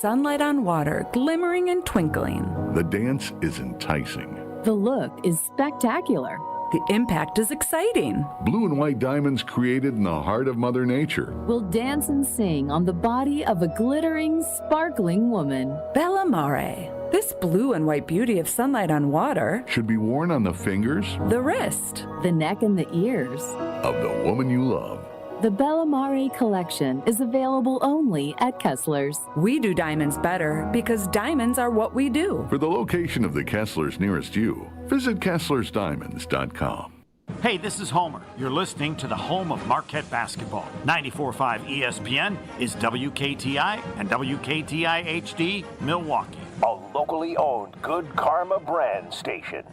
Sunlight on water, glimmering and twinkling. The dance is enticing. The look is spectacular. The impact is exciting. Blue and white diamonds created in the heart of Mother Nature will dance and sing on the body of a glittering, sparkling woman. Bella Mare. This blue and white beauty of sunlight on water should be worn on the fingers, the wrist, the neck, and the ears of the woman you love. The Bella Mare collection is available only at Kessler's. We do diamonds better because diamonds are what we do. For the location of the Kesslers nearest you, visit KesslersDiamonds.com. Hey, this is Homer. You're listening to the home of Marquette basketball. 94.5 ESPN is WKTI and WKTI HD Milwaukee. A locally owned Good Karma brand station.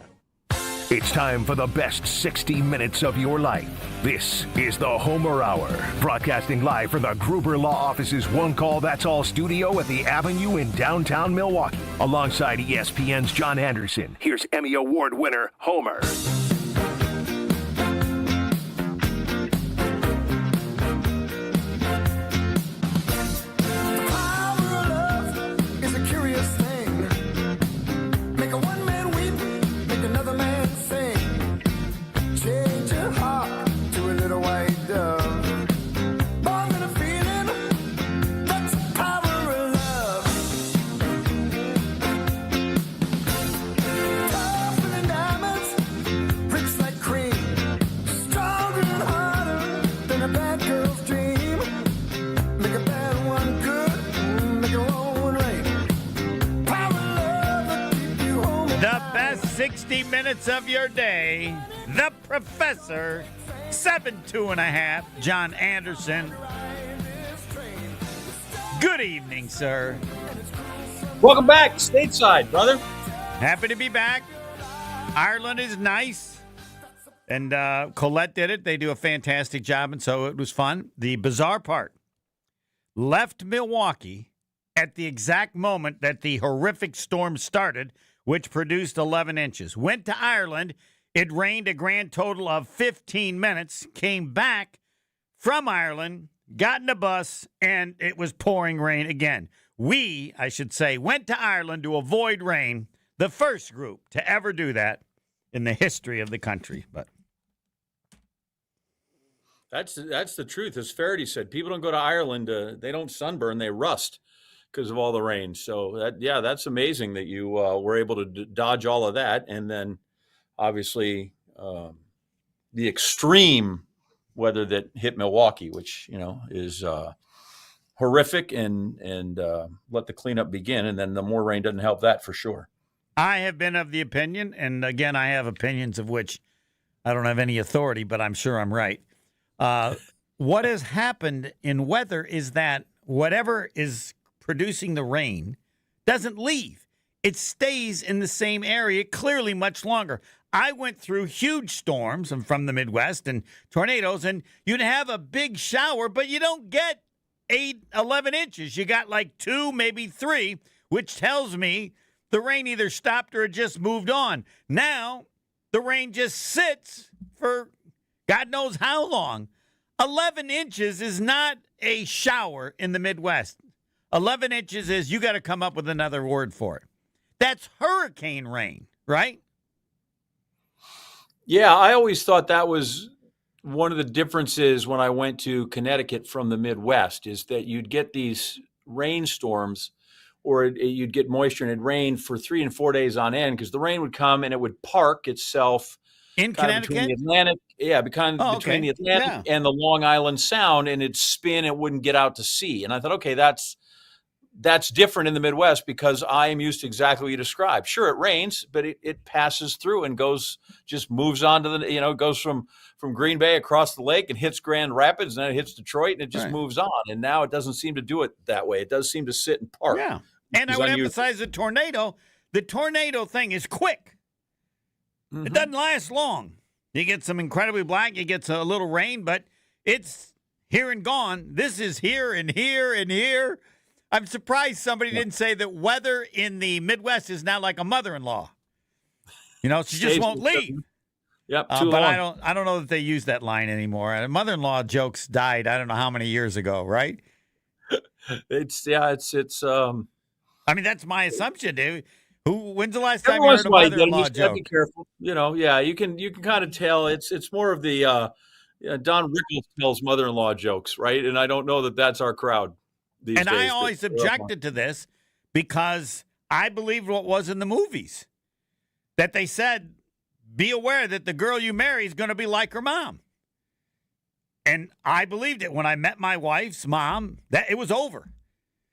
It's time for the best 60 minutes of your life. This is the Homer Hour, broadcasting live from the Gruber Law Office's One Call That's All studio at the Avenue in downtown Milwaukee. Alongside ESPN's John Anderson, here's Emmy Award winner Homer. The best 60 minutes of your day. The Professor. 7-2.5. John Anderson. Good evening, sir. Welcome back, stateside, brother. Happy to be back. Ireland is nice. And Colette did it. They do a fantastic job, and so it was fun. The bizarre part, left Milwaukee at the exact moment that the horrific storm started, which produced 11 inches. Went to Ireland. It rained a grand total of 15 minutes. Came back from Ireland, got in a bus, and it was pouring rain again. We, I should say, went to Ireland to avoid rain. The first group to ever do that in the history of the country. But that's the truth. As Faraday said, people don't go to Ireland. They don't sunburn. They rust because of all the rain. So, that's amazing that you were able to dodge all of that. And then, obviously, the extreme weather that hit Milwaukee, which, is horrific, and let the cleanup begin. And then the more rain doesn't help that for sure. I have been of the opinion, and again, I have opinions of which I don't have any authority, but I'm sure I'm right. What has happened in weather is that whatever is producing the rain doesn't leave. It stays in the same area clearly much longer. I went through huge storms. I'm from the Midwest, and tornadoes, and you'd have a big shower, but you don't get 11 inches. You got like 2, maybe 3, which tells me the rain either stopped or it just moved on. Now, the rain just sits for God knows how long. 11 inches is not a shower in the Midwest. 11 inches is, you got to come up with another word for it. That's hurricane rain, right? Yeah, I always thought that was one of the differences when I went to Connecticut from the Midwest, is that you'd get these rainstorms, or you'd get moisture and it'd rain for 3 and 4 days on end, because the rain would come and it would park itself in Connecticut, between the Atlantic, between the Atlantic and the Long Island Sound, and it'd spin. It wouldn't get out to sea. And I thought, okay, that's different in the Midwest, because I am used to exactly what you described. Sure, it rains, but it passes through and just moves on to it goes from Green Bay across the lake and hits Grand Rapids, and then it hits Detroit, and it just moves on. And now it doesn't seem to do it that way. It does seem to sit and park. Yeah. And I would emphasize the tornado. The tornado thing is quick. Mm-hmm. It doesn't last long. You get some incredibly black, you get a little rain, but it's here and gone. This is here and here and here. I'm surprised somebody didn't say that weather in the Midwest is now like a mother-in-law. She just won't leave. Yep, but long. I don't know that they use that line anymore. Mother-in-law jokes died I don't know how many years ago, right? It's I mean, that's my assumption, dude. When's the last time Every you once heard in a a while, you get 'em, mother-in-law you just gotta be joke? careful. Yeah, you can kind of tell. It's more of the Don Rickles tells mother-in-law jokes, right? And I don't know that that's our crowd these And days. I always objected to this because I believed what was in the movies. That they said, be aware that the girl you marry is going to be like her mom. And I believed it when I met my wife's mom, that it was over.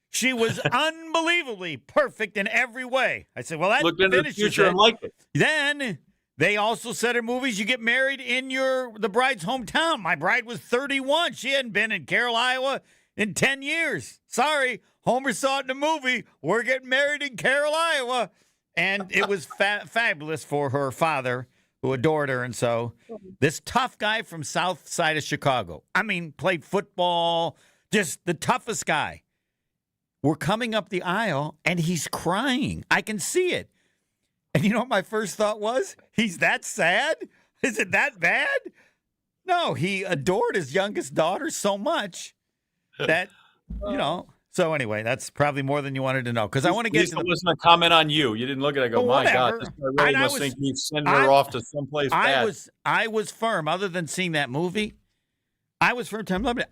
She was unbelievably perfect in every way. I said, well, that looked into the finishes future it. and liked it. Then they also said in movies you get married in the bride's hometown. My bride was 31. She hadn't been in Carroll, Iowa in 10 years. Sorry, Homer saw it in the movie. We're getting married in Carroll, Iowa. And it was fabulous for her father, who adored her. And so this tough guy from south side of Chicago, I mean, played football, just the toughest guy. We're coming up the aisle, and he's crying. I can see it. And you know what my first thought was? He's that sad? Is it that bad? No, he adored his youngest daughter so much that, So anyway, that's probably more than you wanted to know. Because I want to get to It wasn't a comment on you. You didn't look at it and go, my God, this guy really must think he's sending her off to someplace bad. I was firm, other than seeing that movie, I was firm.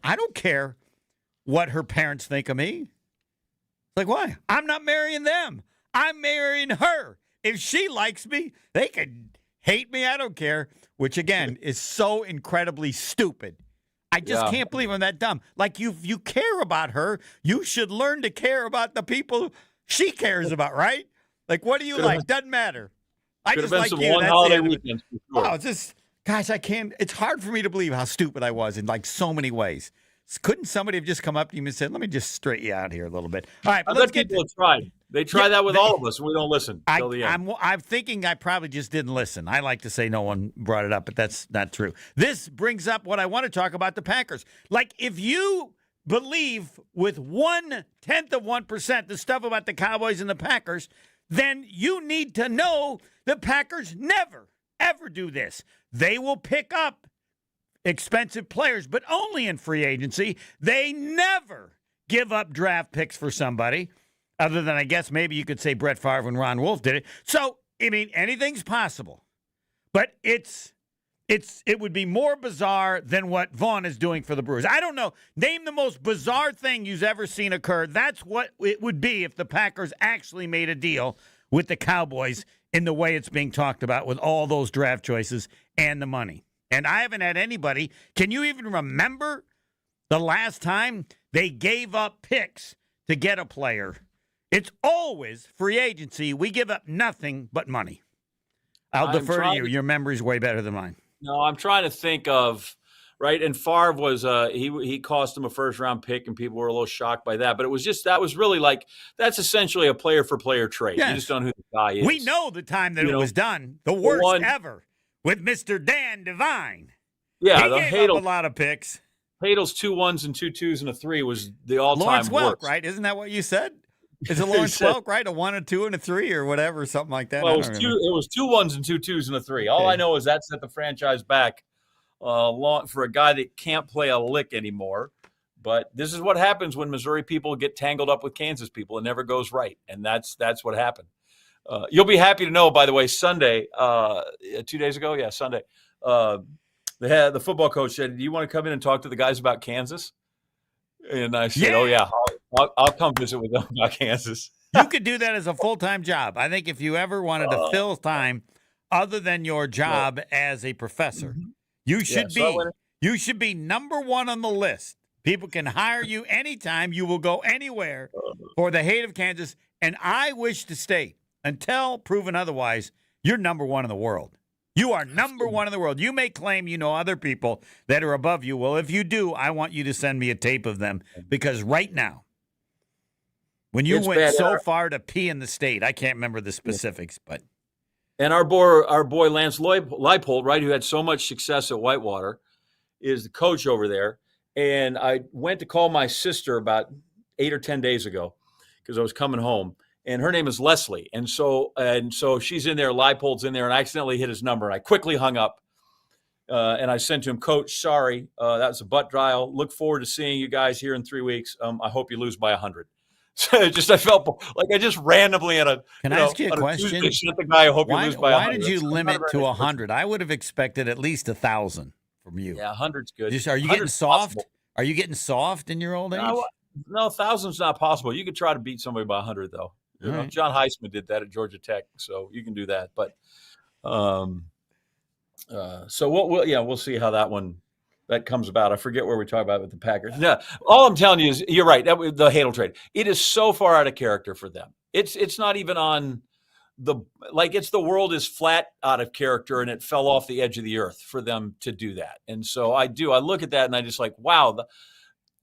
I don't care what her parents think of me. Like, why? I'm not marrying them. I'm marrying her. If she likes me, they can hate me. I don't care. Which, again, is so incredibly stupid. I just can't believe I'm that dumb. Like, you care about her, you should learn to care about the people she cares about, right? Like, what do you like? Doesn't matter. I just like you. One holiday weekend. Oh, it's just, gosh, I can't. It's hard for me to believe how stupid I was in, like, so many ways. Couldn't somebody have just come up to you and said, let me just straighten you out here a little bit? All right, but let's get people have tried. They try that with all of us, and we don't listen till the end. I'm thinking I probably just didn't listen. I like to say no one brought it up, but that's not true. This brings up what I want to talk about, the Packers. Like, if you believe with 0.1% the stuff about the Cowboys and the Packers, then you need to know the Packers never, ever do this. They will pick up expensive players, but only in free agency. They never give up draft picks for somebody, other than, I guess, maybe you could say Brett Favre and Ron Wolf did it. So, I mean, anything's possible. But it would be more bizarre than what Vaughn is doing for the Brewers. I don't know. Name the most bizarre thing you've ever seen occur. That's what it would be if the Packers actually made a deal with the Cowboys in the way it's being talked about, with all those draft choices and the money. And I haven't had anybody. Can you even remember the last time they gave up picks to get a player? It's always free agency. We give up nothing but money. I'll defer to you. Your memory's way better than mine. No, I'm trying to think of, right? And Favre was, he cost him a first-round pick, and people were a little shocked by that. But it was just, that was really like, that's essentially a player-for-player trade. Yes. You just don't know who the guy is. We know the time that it was done. The worst ever. With Mr. Dan Devine. Yeah, he gave up a lot of picks. Hadel's 2 1s and 2 2s and a 3 was the all-time Lawrence Welk, worst. Right? Isn't that what you said? Is it Lawrence Welk, right? A 1, a 2, and a 3, or whatever, something like that? Well, it was 2 1s and 2 2s and a 3. All I know is that set the franchise back for a guy that can't play a lick anymore. But this is what happens when Missouri people get tangled up with Kansas people. It never goes right, and that's what happened. You'll be happy to know, by the way, Sunday, 2 days ago, Sunday, the football coach said, do you want to come in and talk to the guys about Kansas? And I said, oh, yeah, I'll come visit with them about Kansas. You could do that as a full-time job. I think if you ever wanted to fill time other than your job as a professor, you should be number one on the list. People can hire you anytime. You will go anywhere for the hate of Kansas. And I wish to state, until proven otherwise, you're number one in the world. You are number one in the world. You may claim you know other people that are above you. Well, if you do, I want you to send me a tape of them, because right now, when you went so far to pee in the state, I can't remember the specifics, but. And our boy Lance Leipold, right, who had so much success at Whitewater, is the coach over there. And I went to call my sister about 8 or 10 days ago because I was coming home. And her name is Leslie. And so she's in there, Leipold's in there, and I accidentally hit his number. And I quickly hung up. And I sent to him, Coach, sorry, that was a butt dial. Look forward to seeing you guys here in 3 weeks. I hope you lose by 100. So I felt like I just randomly on a Can I ask you a on question? Tuesday sent the guy, I hope you Why lose by 100. did you That's not limit very to nice. 100? I would have expected at least 1,000 from you. Yeah, 100's good. Are you getting 100's soft? possible. Are you getting soft in your old age? No, 1,000's not possible. You could try to beat somebody by 100, though. You know, right. John Heisman did that at Georgia Tech, so you can do that. But so we'll see how that comes about. I forget where we talk about it with the Packers. Yeah, all I'm telling you is you're right. The Hadel trade, it is so far out of character for them. It's not even on it's the world is flat out of character and it fell off the edge of the earth for them to do that. And so I look at that and I just like, wow,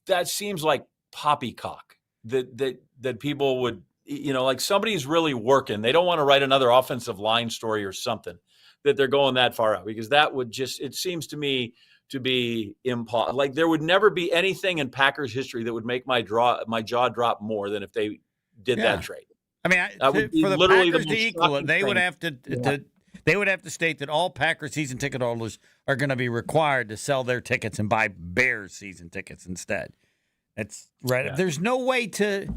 that seems like poppycock that people would, like somebody's really working. They don't want to write another offensive line story or something that they're going that far out, because that would it seems to me to be impossible. Like there would never be anything in Packers history that would make my jaw drop more than if they did that trade. I mean, for the Packers to equal it, they would have they would have to state that all Packers season ticket holders are going to be required to sell their tickets and buy Bears season tickets instead. That's right. Yeah. There's no way to.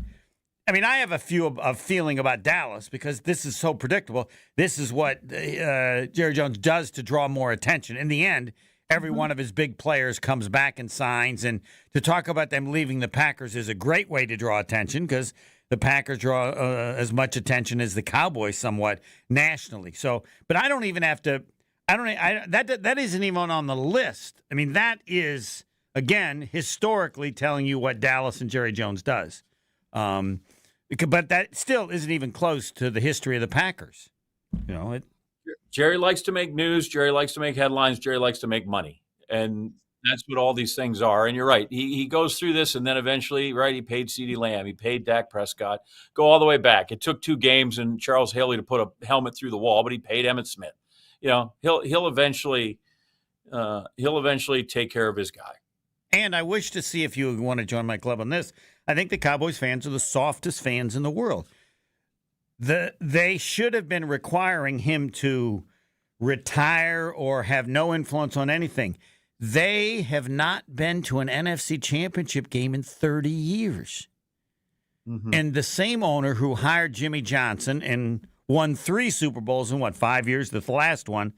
I mean, I have a feeling about Dallas because this is so predictable. This is what Jerry Jones does to draw more attention. In the end, every one of his big players comes back and signs, and to talk about them leaving the Packers is a great way to draw attention because the Packers draw as much attention as the Cowboys somewhat nationally. So, but I don't even have to. That isn't even on the list. I mean, that is again historically telling you what Dallas and Jerry Jones does. But that still isn't even close to the history of the Packers. Jerry likes to make news. Jerry likes to make headlines. Jerry likes to make money, and that's what all these things are. And you're right. He goes through this, and then eventually, right, he paid CeeDee Lamb. He paid Dak Prescott. Go all the way back. It took 2 games and Charles Haley to put a helmet through the wall, but he paid Emmitt Smith. He'll eventually take care of his guy. And I wish to see if you want to join my club on this. I think the Cowboys fans are the softest fans in the world. They should have been requiring him to retire or have no influence on anything. They have not been to an NFC championship game in 30 years. Mm-hmm. And the same owner who hired Jimmy Johnson and won 3 Super Bowls in 5 years, the last one,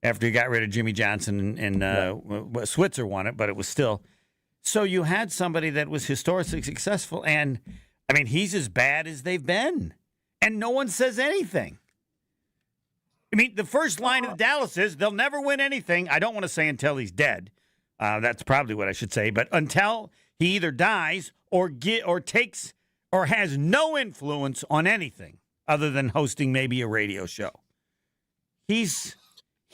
after he got rid of Jimmy Johnson and Switzer won it, but it was still. So you had somebody that was historically successful, and, I mean, he's as bad as they've been, and no one says anything. I mean, the first line of Dallas is they'll never win anything. I don't want to say until he's dead. That's probably what I should say. But until he either dies or takes or has no influence on anything other than hosting maybe a radio show. He's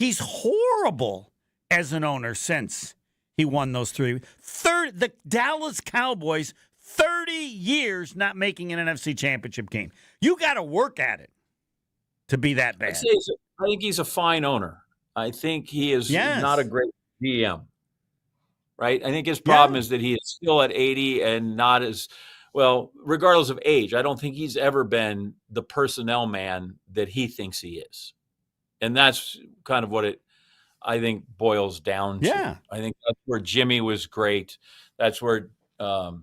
horrible as an owner since he won those 3. The Dallas Cowboys, 30 years not making an NFC championship game. You got to work at it to be that bad. I think he's a fine owner. I think he is not a great GM, right? I think his problem is that he is still at 80 and not as well, regardless of age. I don't think he's ever been the personnel man that he thinks he is. And that's kind of what it, I think, boils down to. Yeah. I think that's where Jimmy was great. That's where Barry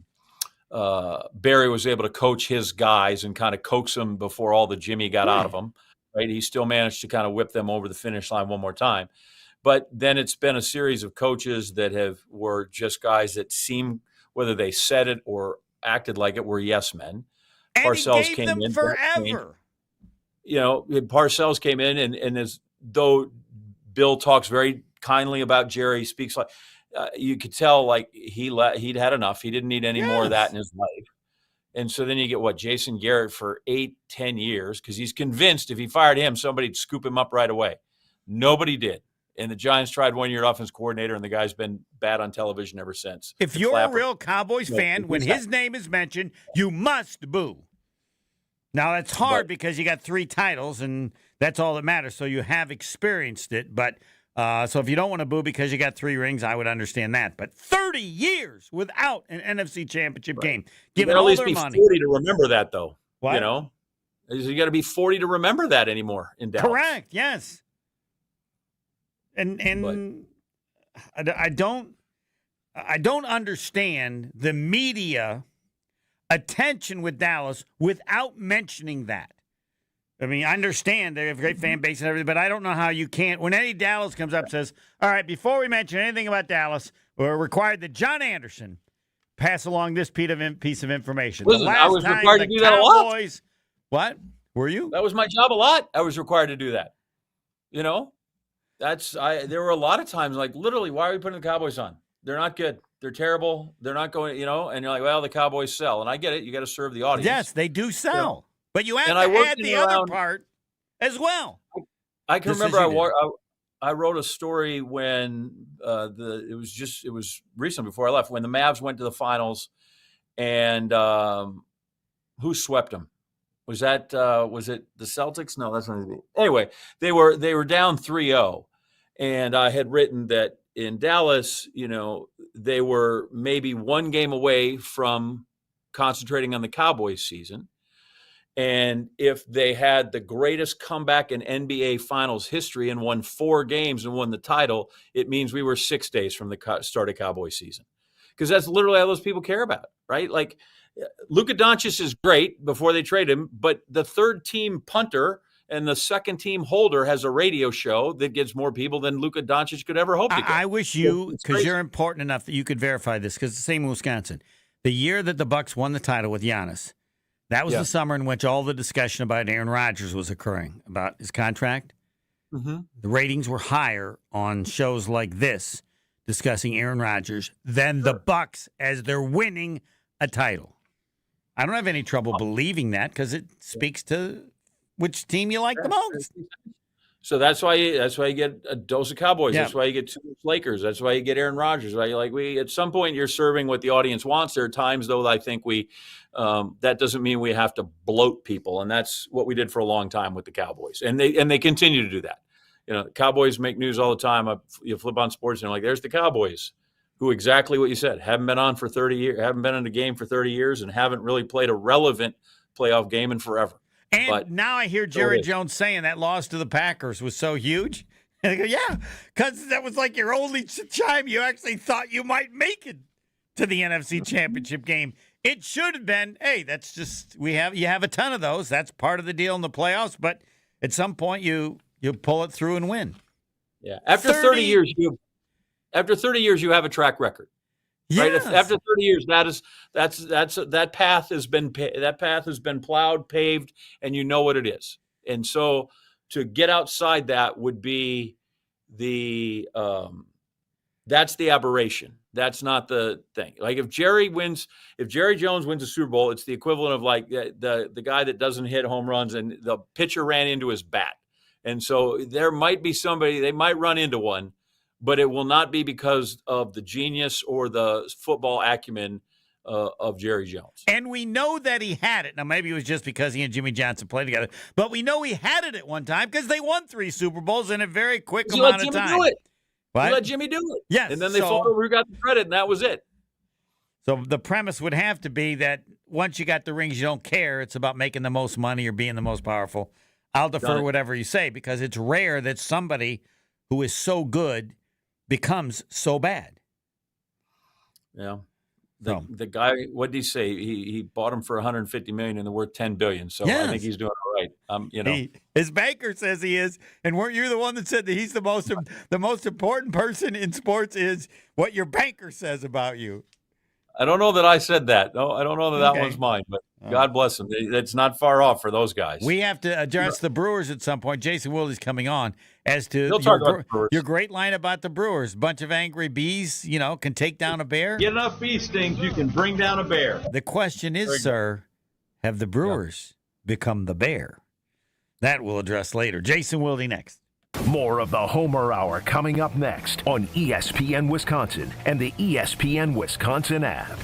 was able to coach his guys and kind of coax them before all the Jimmy got out of them. Right? He still managed to kind of whip them over the finish line one more time. But then it's been a series of coaches that were just guys that seem, whether they said it or acted like it, were yes men. And Parcells he gave came them in forever. Parcells came in, and as though Bill talks very kindly about Jerry, speaks like you could tell like he'd had enough. He didn't need any more of that in his life. And so then you get Jason Garrett for 8-10 years because he's convinced if he fired him, somebody'd scoop him up right away. Nobody did. And the Giants tried 1 year offense coordinator, and the guy's been bad on television ever since. If you're a real Cowboys fan, when his name is mentioned, you must boo. Now, that's hard because you got 3 titles, and that's all that matters. So you have experienced it. But so if you don't want to boo because you got 3 rings, I would understand that. But 30 years without an NFC championship game, given all their money. You got to at least be 40 to remember that, though. What? You got to be 40 to remember that anymore in Dallas. Correct. Yes. And I don't understand the media attention with Dallas without mentioning that. I mean, I understand they have a great fan base and everything, but I don't know how you can't. When any Dallas comes up and says, all right, before we mention anything about Dallas, we're required that John Anderson pass along this piece of information. Listen, I was required to do that a lot. What? Were you? That was my job a lot. I was required to do that. You know? There were a lot of times, like, literally, why are we putting the Cowboys on? They're not good. They're terrible. They're not going, and you're like, well, the Cowboys sell. And I get it. You got to serve the audience. Yes, they do sell. You know? But you have to add the other part as well. I can remember I wrote a story when it was recent before I left, when the Mavs went to the finals, and who swept them? Was it the Celtics? No, that's not it. Anyway, they were down 3-0, and I had written that in Dallas, they were maybe one game away from concentrating on the Cowboys season. And if they had the greatest comeback in NBA Finals history and won 4 games and won the title, it means we were 6 days from the start of Cowboy season. Because that's literally all those people care about, right? Like, Luka Doncic is great before they trade him, but the third-team punter and the second-team holder has a radio show that gets more people than Luka Doncic could ever hope to get. I wish you, because you're important enough that you could verify this, because it's the same in Wisconsin. The year that the Bucks won the title with Giannis, that was the summer in which all the discussion about Aaron Rodgers was occurring, about his contract. Mm-hmm. The ratings were higher on shows like this discussing Aaron Rodgers than the Bucks as they're winning a title. I don't have any trouble believing that because it speaks to which team you like the most. So that's why you get a dose of Cowboys. Yeah. That's why you get 2 Lakers. That's why you get Aaron Rodgers. Right? At some point you're serving what the audience wants. There are times though I think that doesn't mean we have to bloat people, and that's what we did for a long time with the Cowboys, and they continue to do that. Cowboys make news all the time. You flip on sports and you're like, there's the Cowboys, who exactly what you said, haven't been on for 30 years, haven't been in a game for 30 years, and haven't really played a relevant playoff game in forever. And now I hear Jerry Jones saying that loss to the Packers was so huge. And I go, yeah, because that was like your only time you actually thought you might make it to the NFC Championship game. It should have been, hey, that's just you have a ton of those. That's part of the deal in the playoffs. But at some point you pull it through and win. Yeah, after 30 years, you have a track record. Yes. Right. After 30 years, that path has been plowed, paved, and you know what it is. And so to get outside that would be that's the aberration. That's not the thing. Like if Jerry Jones wins a Super Bowl, it's the equivalent of like the guy that doesn't hit home runs and the pitcher ran into his bat. And so there might be somebody, they might run into one, but it will not be because of the genius or the football acumen of Jerry Jones. And we know that he had it. Now, maybe it was just because he and Jimmy Johnson played together, but we know he had it at one time because they won 3 Super Bowls in a very quick amount of time. You let Jimmy do it. Yes. And then they fought over who got the credit, and that was it. So the premise would have to be that once you got the rings, you don't care. It's about making the most money or being the most powerful. I'll defer whatever you say because it's rare that somebody who is so good becomes so bad. Yeah. The guy, what did he say? He bought him for $150 million and they're worth $10 billion. So yes. I think he's doing all right. His banker says he is. And weren't you the one that said that he's the most important person in sports is what your banker says about you? I don't know that I said that. No, I don't know that one's mine, but God bless him. It's not far off for those guys. We have to address the Brewers at some point. Jason Wilde's coming on as to your great line about the Brewers. Bunch of angry bees, can take down a bear. Get enough bee stings, you can bring down a bear. The question is, sir, have the Brewers become the bear? That we'll address later. Jason Wilde next. More of the Homer Hour coming up next on ESPN Wisconsin and the ESPN Wisconsin app.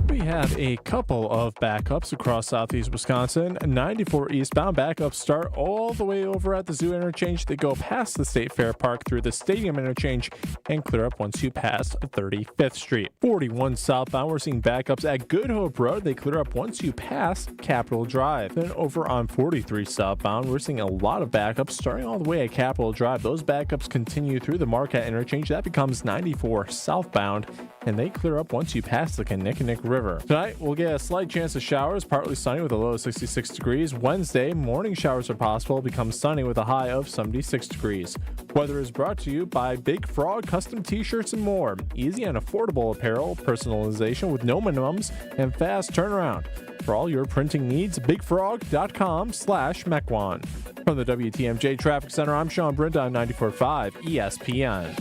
We have a couple of backups across southeast Wisconsin. 94 eastbound backups start all the way over at the Zoo Interchange. They go past the State Fair Park through the Stadium Interchange and clear up once you pass 35th Street. 41 southbound, we're seeing backups at Good Hope Road. They clear up once you pass Capitol Drive. Then over on 43 southbound, we're seeing a lot of backups starting all the way at Capitol Drive. Those backups continue through the Marquette Interchange. That becomes 94 southbound. and they clear up once you pass the Kinnickinnick River. Tonight, we'll get a slight chance of showers, partly sunny with a low of 66 degrees. Wednesday, morning showers are possible, becomes sunny with a high of 76 degrees. Weather is brought to you by Big Frog Custom T-shirts and more. Easy and affordable apparel, personalization with no minimums, and fast turnaround. For all your printing needs, bigfrog.com/Mequon. From the WTMJ Traffic Center, I'm Sean Brinda on 94.5 ESPN.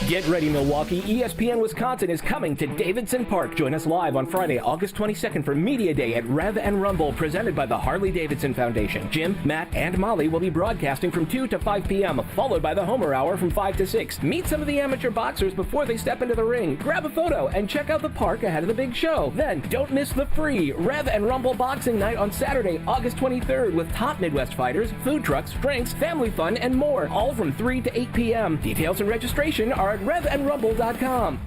Get ready, Milwaukee. ESPN Wisconsin is coming to Davidson Park. Join us live on Friday, August 22nd for Media Day at Rev and Rumble, presented by the Harley-Davidson Foundation. Jim, Matt, and Molly will be broadcasting from 2 to 5 p.m., followed by the Homer Hour from 5 to 6. Meet some of the amateur boxers before they step into the ring. Grab a photo and check out the park ahead of the big show. Then, don't miss the free Rev and Rumble Boxing Night on Saturday, August 23rd with top Midwest fighters, food trucks, drinks, family fun, and more. All from 3 to 8 p.m. Details and registration are at revandrumble.com.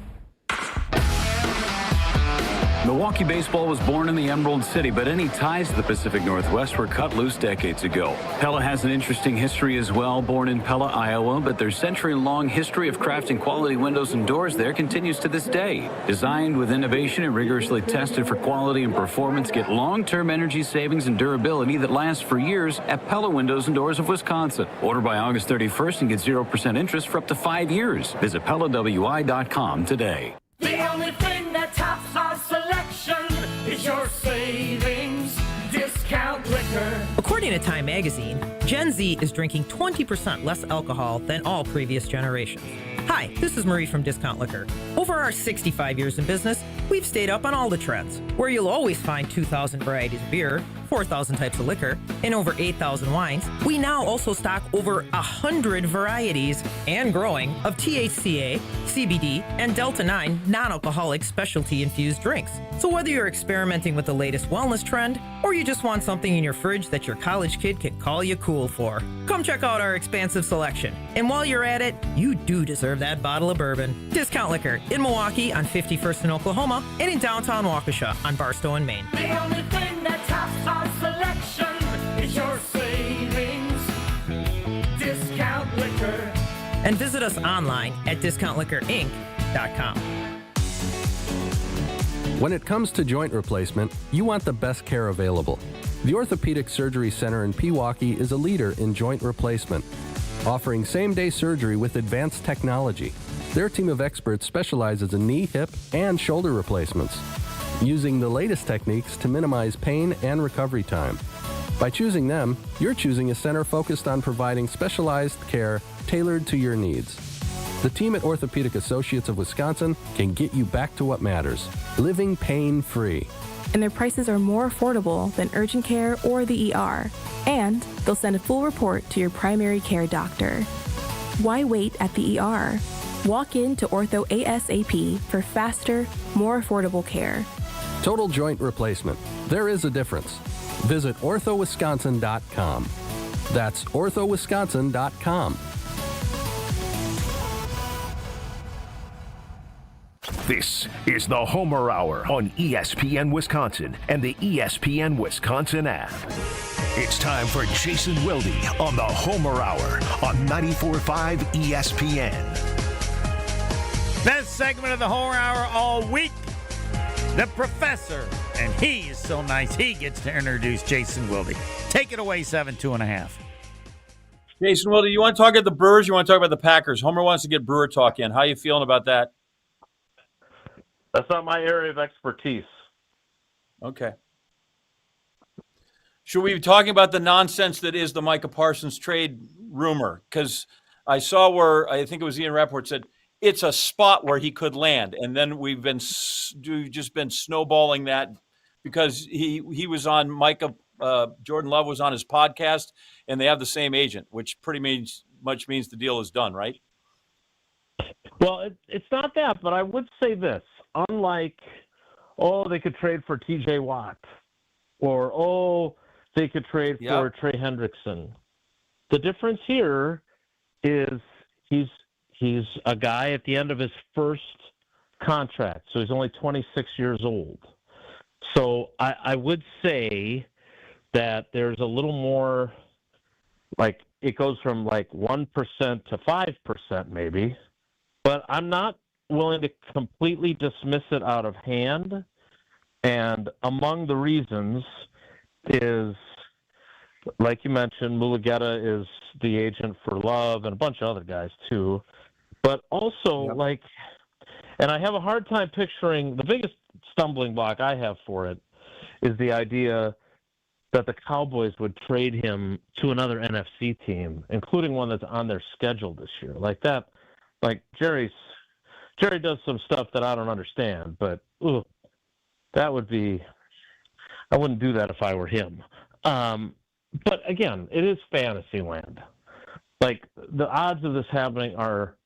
Milwaukee baseball was born in the Emerald City, but any ties to the Pacific Northwest were cut loose decades ago. Pella has an interesting history as well. Born in Pella, Iowa, but their century-long history of crafting quality windows and doors there continues to this day. Designed with innovation and rigorously tested for quality and performance, get long-term energy savings and durability that lasts for years at Pella Windows and Doors of Wisconsin. Order by August 31st and get 0% interest for up to 5 years. Visit PellaWI.com today. The only thing that tops our selection is your savings discount liquor. According to Time Magazine, Gen Z is drinking 20% less alcohol than all previous generations. Hi, this is Marie from Discount Liquor. Over our 65 years in business, we've stayed up on all the trends, where you'll always find 2,000 varieties of beer, 4,000 types of liquor, and over 8,000 wines. We now also stock over 100 varieties and growing of THCA, CBD, and Delta-9 non-alcoholic specialty-infused drinks. So whether you're experimenting with the latest wellness trend, or you just want something in your fridge that your college kid can call you cool for, come check out our expansive selection. And while you're at it, you do deserve that bottle of bourbon. Discount Liquor in Milwaukee on 51st in Oklahoma and in downtown Waukesha on Barstow and Maine. The only thing that tops our selection is your savings discount liquor. And visit us online at discountliquorinc.com. When it comes to joint replacement, you want the best care available. The Orthopedic Surgery Center in Pewaukee is a leader in joint replacement, offering same-day surgery with advanced technology. Their team of experts specializes in knee, hip, and shoulder replacements, using the latest techniques to minimize pain and recovery time. By choosing them, you're choosing a center focused on providing specialized care tailored to your needs. The team at Orthopedic Associates of Wisconsin can get you back to what matters, living pain-free. And their prices are more affordable than urgent care or the ER. And they'll send a full report to your primary care doctor. Why wait at the ER? Walk in to Ortho ASAP for faster, more affordable care. Total joint replacement. There is a difference. Visit orthowisconsin.com. That's orthowisconsin.com. This is the Homer Hour on ESPN Wisconsin and the ESPN Wisconsin app. It's time for Jason Wilde on the Homer Hour on 94.5 ESPN. Best segment of the Homer Hour all week. The Professor, and he is so nice. He gets to introduce Jason Wilde. Take it away, 7-2.5. Jason Wilde, you want to talk about the Brewers? You want to talk about the Packers? Homer wants to get Brewer talk in. How are you feeling about that? That's not my area of expertise. Okay. Should we be talking about the nonsense that is the Micah Parsons trade rumor? Because I saw where, I think it was Ian Rappaport said, it's a spot where he could land. And then we've just been snowballing that because he was on Micah, Jordan Love was on his podcast, and they have the same agent, which pretty much means the deal is done, right? Well, it's not that, but I would say this. Unlike, they could trade for T.J. Watt, or, they could trade for Trey Hendrickson. The difference here is he's a guy at the end of his first contract, so he's only 26 years old. So I would say that there's a little more, like, it goes from like 1% to 5% maybe, but I'm not willing to completely dismiss it out of hand. And among the reasons is, like you mentioned, Mulugeta is the agent for Love and a bunch of other guys too. But also, and I have a hard time picturing, the biggest stumbling block I have for it is the idea that the Cowboys would trade him to another NFC team, including one that's on their schedule this year. Like that, Jerry does some stuff that I don't understand, but that would be, I wouldn't do that if I were him. But again, it is fantasy land. Like, the odds of this happening are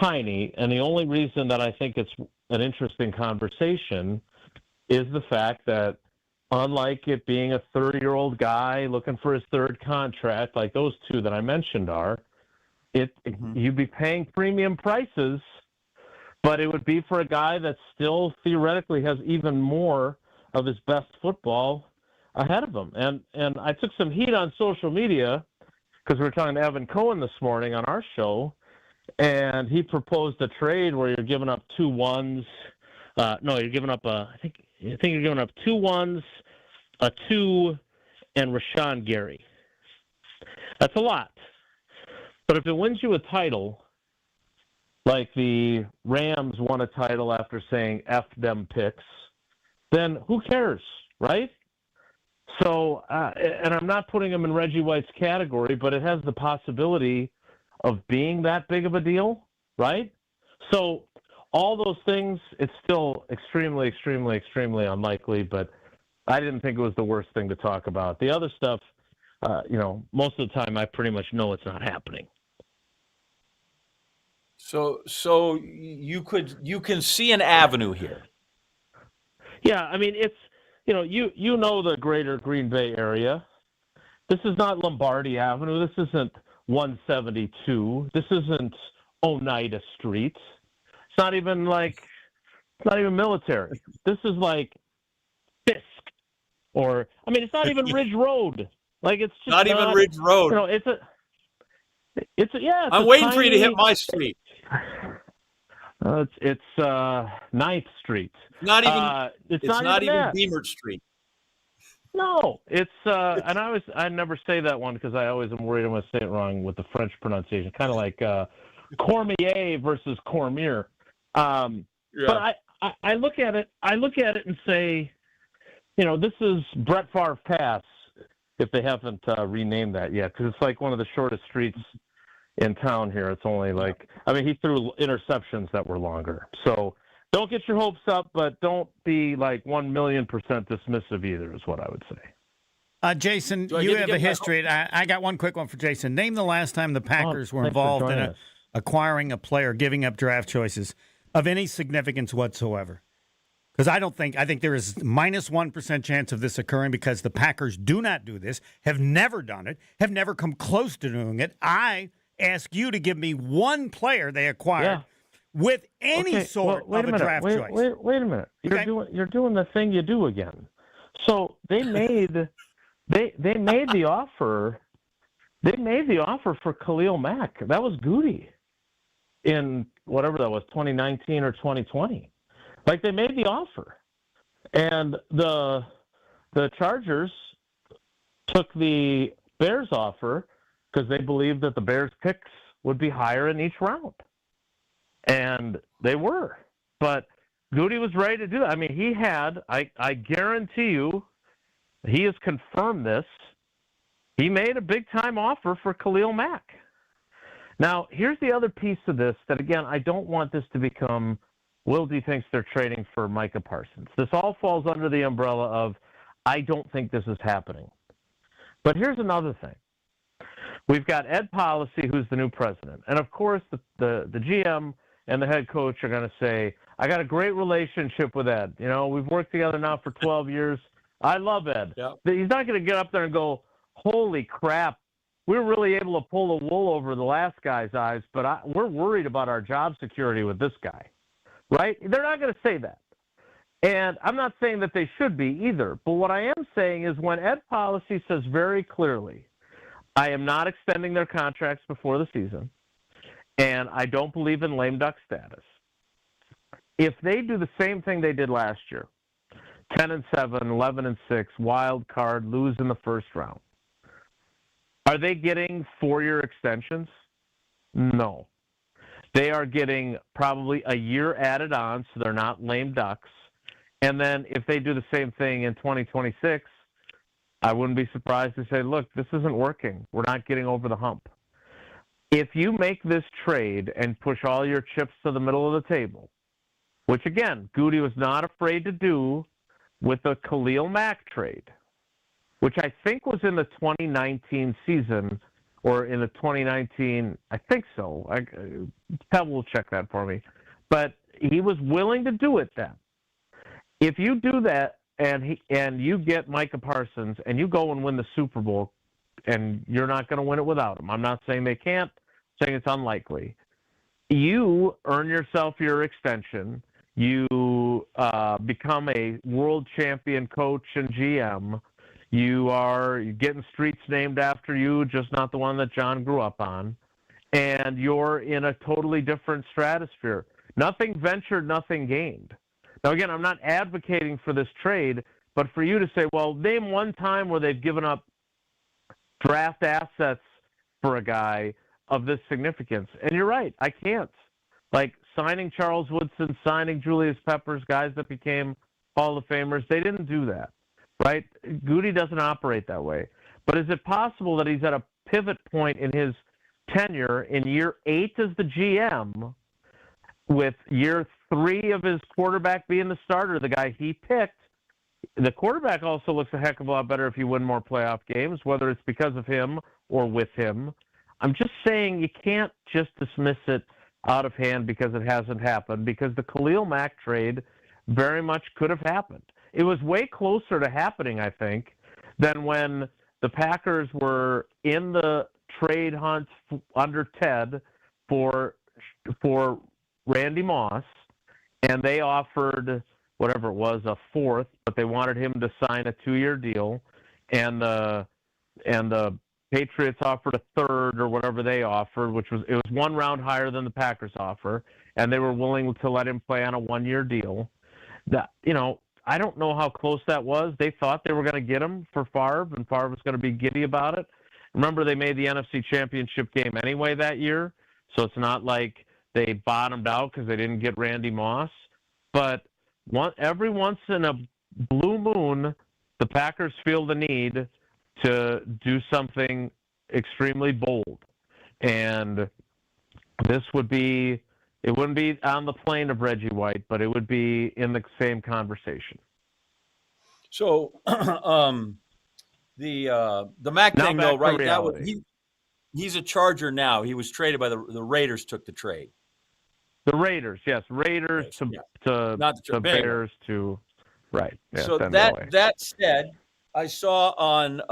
tiny, and the only reason that I think it's an interesting conversation is the fact that, unlike it being a 30-year-old guy looking for his third contract, like those two that I mentioned are, you'd be paying premium prices, but it would be for a guy that still theoretically has even more of his best football ahead of him. And I took some heat on social media because we were talking to Evan Cohen this morning on our show, and he proposed a trade where you're giving up 2 1s. You're giving up I think you're giving up 2 1s, a 2, and Rashawn Gary. That's a lot. But if it wins you a title, like the Rams won a title after saying F them picks, then who cares, right? So, and I'm not putting him in Reggie White's category, but it has the possibility of being that big of a deal, right? So all those things, it's still extremely, extremely, extremely unlikely, but I didn't think it was the worst thing to talk about. The other stuff, most of the time I pretty much know it's not happening. So you can see an avenue here. Yeah, I mean, it's, you know the greater Green Bay area. This is not Lombardi Avenue. This isn't 172. This isn't Oneida Street. It's not even military. This is like Fisk, or it's not even Ridge Road. Like, it's just not even Ridge Road. I'm waiting for you to hit my street. It's 9th Street. Not even. It's not even that. Beamer Street. No, it's and I never say that one because I always am worried I'm going to say it wrong with the French pronunciation. Kind of like Cormier versus Cormier. But I look at it and say, this is Brett Favre Pass, if they haven't renamed that yet, because it's like one of the shortest streets in town here. It's only he threw interceptions that were longer. So don't get your hopes up, but don't be 1,000,000% dismissive either, is what I would say. Jason, you have a history. I got one quick one for Jason. Name the last time the Packers were involved in acquiring a player, giving up draft choices of any significance whatsoever. Because I think there is -1% chance of this occurring because the Packers do not do this, have never done it, have never come close to doing it. I ask you to give me one player they acquired with any sort of a draft choice. Wait a minute. You're doing the thing you do again. So they made the offer. They made the offer for Khalil Mack. That was Goody in whatever that was, 2019 or 2020. They made the offer, and the Chargers took the Bears offer because they believed that the Bears picks would be higher in each round. And they were. But Goody was ready to do that. He had, I guarantee you, he has confirmed this, he made a big-time offer for Khalil Mack. Now, here's the other piece of this that, again, I don't want this to become Wilde thinks they're trading for Micah Parsons. This all falls under the umbrella of I don't think this is happening. But here's another thing. We've got Ed Policy, who's the new president. And, of course, the GM and the head coach are going to say, I got a great relationship with Ed. We've worked together now for 12 years. I love Ed. Yep. He's not going to get up there and go, holy crap, we were really able to pull the wool over the last guy's eyes, but we're worried about our job security with this guy. Right? They're not going to say that. And I'm not saying that they should be either. But what I am saying is when Ed Policy says very clearly, I am not extending their contracts before the season, and I don't believe in lame duck status. if they do the same thing they did last year, 10-7, 11-6, wild card, lose in the first round, are they getting 4-year extensions? No. They are getting probably a year added on, so they're not lame ducks. And then if they do the same thing in 2026, I wouldn't be surprised to say, look, this isn't working. We're not getting over the hump. If you make this trade and push all your chips to the middle of the table, which, again, Goody was not afraid to do with the Khalil Mack trade, which I think was in the 2019 season or in the 2019, I think so. Pebble will check that for me. But he was willing to do it then. If you do that and you get Micah Parsons and you go and win the Super Bowl, and you're not going to win it without him. I'm not saying they can't, I'm saying it's unlikely. You earn yourself your extension. You become a world champion coach and GM. You're getting streets named after you, just not the one that John grew up on. And you're in a totally different stratosphere. Nothing ventured, nothing gained. Now, again, I'm not advocating for this trade, but for you to say, well, name one time where they've given up draft assets for a guy of this significance. And you're right, I can't. Like signing Charles Woodson, signing Julius Peppers, guys that became Hall of Famers, they didn't do that, right? Goody doesn't operate that way. But is it possible that he's at a pivot point in his tenure in year 8 as the GM, with year 3 of his quarterback being the starter, the guy he picked? The quarterback also looks a heck of a lot better if you win more playoff games, whether it's because of him or with him. I'm just saying you can't just dismiss it out of hand because it hasn't happened, because the Khalil Mack trade very much could have happened. It was way closer to happening, I think, than when the Packers were in the trade hunt under Ted for Randy Moss, and they offered whatever it was, a 4th, but they wanted him to sign a 2-year deal, and the Patriots offered a 3rd or whatever they offered, it was 1 round higher than the Packers offer, and they were willing to let him play on a 1-year deal. That, I don't know how close that was. They thought they were going to get him for Favre, and Favre was going to be giddy about it. Remember, they made the NFC Championship game anyway that year, so it's not like they bottomed out because they didn't get Randy Moss. But every once in a blue moon, the Packers feel the need to do something extremely bold. And this would be, it wouldn't be on the plane of Reggie White, but it would be in the same conversation. So the Mac thing, though, right? He's a Charger now. He was traded by the Raiders. Took the trade. The Raiders, yes, Raiders to Bears to right. Yeah, so that said, I saw on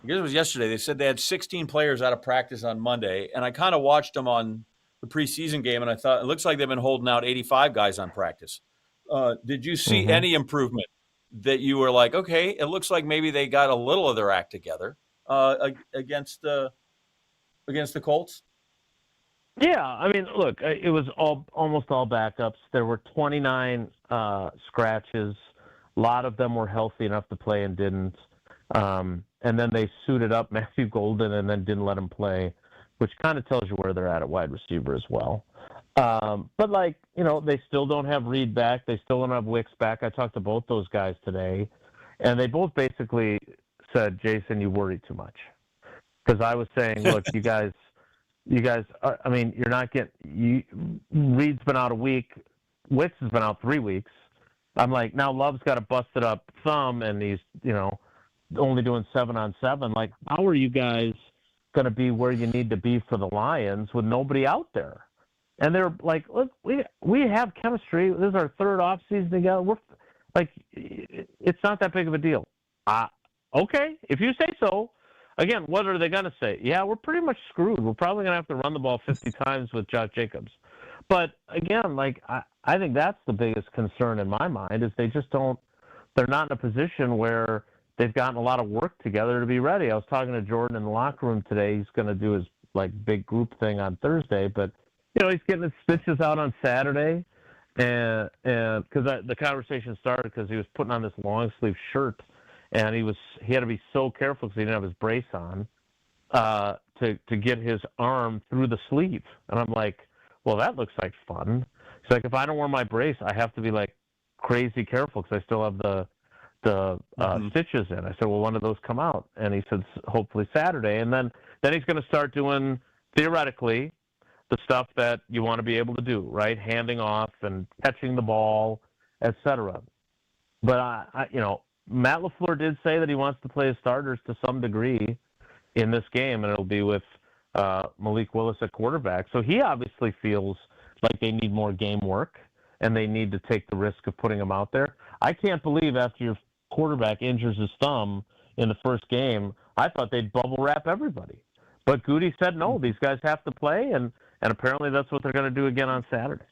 I guess it was yesterday. They said they had 16 players out of practice on Monday, and I kind of watched them on the preseason game, and I thought it looks like they've been holding out 85 guys on practice. Did you see any improvement that you were like, okay, it looks like maybe they got a little of their act together against the Colts? Yeah, I mean, look, it was almost all backups. There were 29 scratches. A lot of them were healthy enough to play and didn't. And then they suited up Matthew Golden and then didn't let him play, which kind of tells you where they're at wide receiver as well. But, they still don't have Reed back. They still don't have Wicks back. I talked to both those guys today, and they both basically said, Jason, you worry too much. Because I was saying, look, you guys, you're not getting – Reed's been out a week. Wicks has been out 3 weeks. I'm like, now Love's got a busted up thumb, and he's, only doing 7-on-7. Like, how are you guys going to be where you need to be for the Lions with nobody out there? And they're like, look, we have chemistry. This is our 3rd offseason together. We're like, it's not that big of a deal. Okay, if you say so. Again, what are they going to say? Yeah, we're pretty much screwed. We're probably going to have to run the ball 50 times with Josh Jacobs. But again, I think that's the biggest concern in my mind is they're not in a position where they've gotten a lot of work together to be ready. I was talking to Jordan in the locker room today. He's going to do his big group thing on Thursday, but he's getting his stitches out on Saturday. and because the conversation started because he was putting on this long sleeve shirt, and he had to be so careful because he didn't have his brace on to get his arm through the sleeve. And I'm like, well, that looks like fun. He's like, if I don't wear my brace, I have to be like crazy careful because I still have the stitches in. I said, well, when do those come out? And he said, hopefully Saturday. And then he's going to start doing, theoretically, the stuff that you want to be able to do, right? Handing off and catching the ball, etc. But Matt LaFleur did say that he wants to play his starters to some degree in this game, and it'll be with Malik Willis at quarterback. So he obviously feels like they need more game work, and they need to take the risk of putting him out there. I can't believe after your quarterback injures his thumb in the first game, I thought they'd bubble wrap everybody. But Goody said, no, these guys have to play, and apparently that's what they're going to do again on Saturday.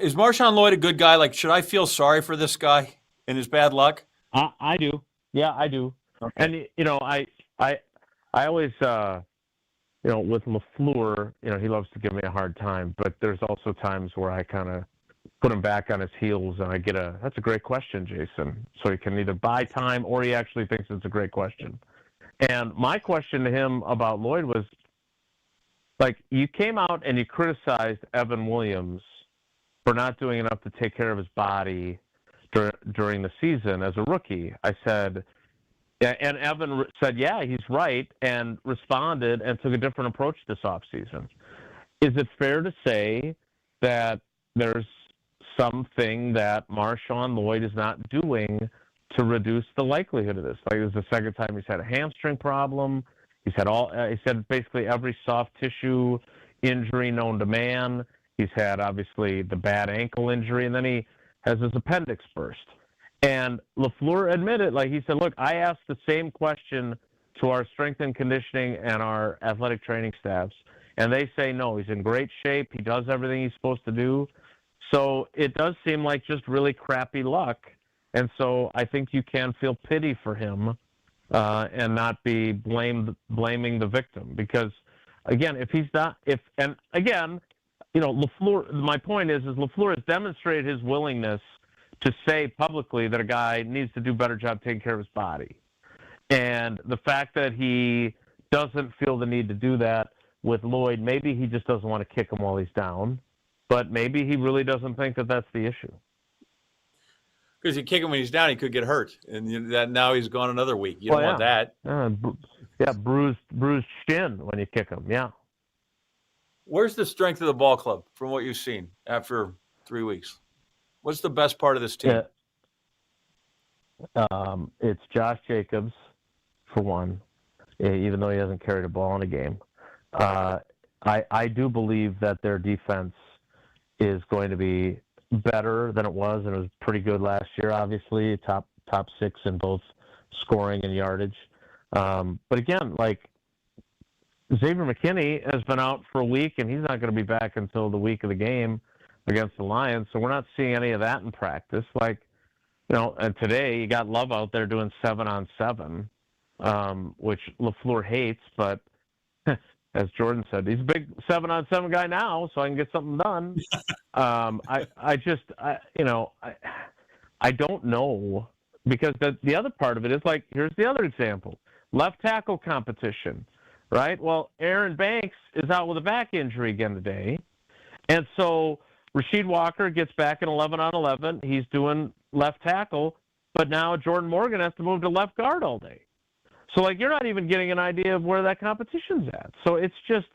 Is Marshawn Lloyd a good guy? Like, should I feel sorry for this guy and his bad luck? I do. Yeah, I do. Okay. And, I always, with LaFleur, he loves to give me a hard time, but there's also times where I kind of put him back on his heels and I get that's a great question, Jason. So he can either buy time or he actually thinks it's a great question. And my question to him about Lloyd was, like, you came out and you criticized Evan Williams for not doing enough to take care of his body during the season as a rookie. I said, yeah, and Evan said, yeah, he's right, and responded and took a different approach this offseason. Is it fair to say that there's something that Marshawn Lloyd is not doing to reduce the likelihood of this? Like, it was the second time he's had a hamstring problem. He said basically every soft tissue injury known to man. He's had, obviously, the bad ankle injury, and then he has his appendix burst. And LaFleur admitted, he said, look, I asked the same question to our strength and conditioning and our athletic training staffs, and they say, no, he's in great shape. He does everything he's supposed to do. So it does seem like just really crappy luck. And so I think you can feel pity for him and not be blaming the victim. Because, again, LaFleur, my point is LaFleur has demonstrated his willingness to say publicly that a guy needs to do a better job taking care of his body. And the fact that he doesn't feel the need to do that with Lloyd, maybe he just doesn't want to kick him while he's down, but maybe he really doesn't think that that's the issue. Because you kick him when he's down, he could get hurt, and now he's gone another week. You don't want that. Bruised shin when you kick him, yeah. Where's the strength of the ball club from what you've seen after 3 weeks? What's the best part of this team? It's Josh Jacobs, for one, even though he hasn't carried a ball in a game. I do believe that their defense is going to be better than it was, and it was pretty good last year, obviously, top 6 in both scoring and yardage. But again, Xavier McKinney has been out for a week, and he's not going to be back until the week of the game against the Lions, so we're not seeing any of that in practice. And today you got Love out there doing 7-on-7, which LaFleur hates, but as Jordan said, he's a big 7-on-7 guy now, so I can get something done. I don't know, because the other part of it is here's the other example: left tackle competition, right? Well, Aaron Banks is out with a back injury again today, and so Rasheed Walker gets back in 11-on-11. He's doing left tackle, but now Jordan Morgan has to move to left guard all day. So, you're not even getting an idea of where that competition's at. So it just